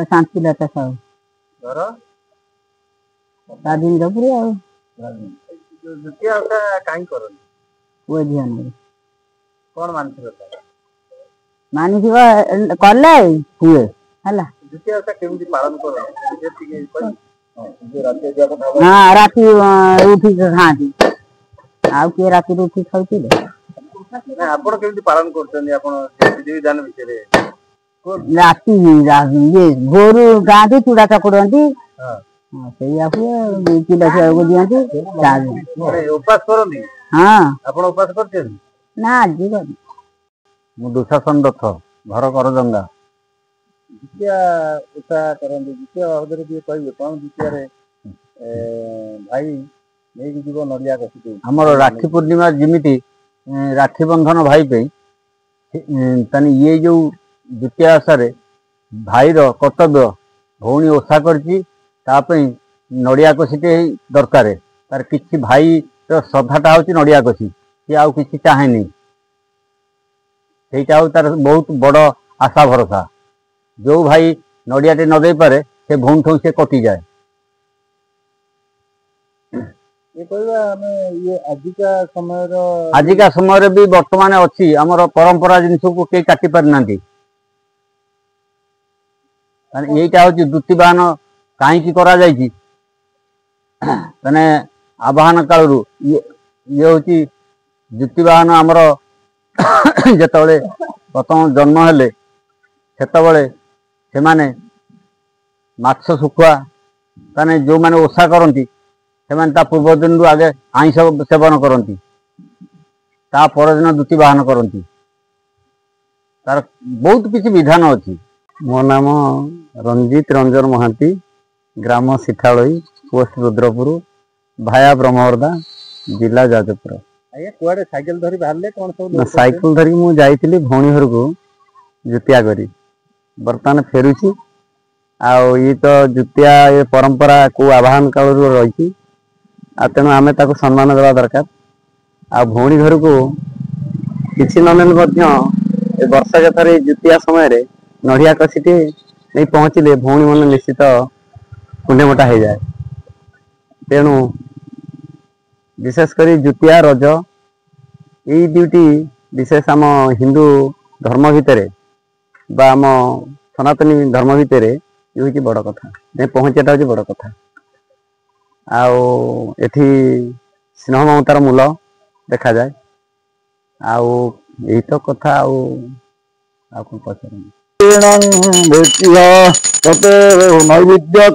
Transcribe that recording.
शांतिलता साहू राजेन्द्रपुरी कौन मानसिक कले हुए है पालन कर हाँ राति उठी खाती आउ किए राति उठी खाऊे आप पालन कर राति ये भोर गाँधी चूड़ा चकुड़ती उपास कर हाँ उपास कर ना आज दुशासन दत्त घर करजंगा द्वितीय उषा करते द्वितीय बाबद कहे कौन द्वितीय भाई नहीं जीव नड़िया कसी आमर राखी पूर्णिमा जमी राखी बंधन भाई पे ये जो द्वितीय आशारे भाईर कर्तव्य भौणी ओषा करछि नड़िया कषिटे दरकार तार किसी भाई श्रद्धाटा हूँ नड़िया कषि सी आउ कि चाहे नहीं ସେଇଟା ତାର बहुत बड़ आशा भरोसा जो भाई नड़ियाटे न दे पारे से भौण ठू से कटि जाए आजिका समय भी वर्तमान अच्छी आमर परंपरा जिनस को कई काटि पारि ना यहीटा हूँ द्युति बाहन कहीं करा आवाहन काल ये हूँ द्युति बाहन आमर जिते प्रथम जन्म हेले से माने माछ शुखुआ ताने जो माने ओषा करती से पूर्व दिन आगे आईष सेवन करती परदिन द्युति बाहन करती तार बहुत किसी विधान अच्छी। मो नाम रंजित रंजन महांती ग्राम सीठाड़ी पोस्ट रुद्रपुर भाया ब्रह्मवर्धा जिला जाजपुर साइकिल धरी बाहर कौन सब साइकिल धरी मु जाइली भौणी घर को जुतिया करी बर्तमान फेरुची ये तो जुतिया ये परंपरा को आवाहन काल रही तेणु आम सम्मान देवा दरकार आ भौणी घर को किसी नने वर्षा कथार जुतिया समय नड़िया कषिटे नहीं पहुँचले भौणी मन निश्चित कुंडे मोटा हो जाए तेणु विशेषकर जुतिया रज यही दुईटी विशेष आम हिंदू धर्म भितर बा आम सनातनी धर्म भितर ये हूँ बड़ कथा नहीं पहुँचाटा हूँ बड़ कथा आठी स्नेह ममतार मूल देखा जाए यही तो कथा कौन पचार नैवेद्य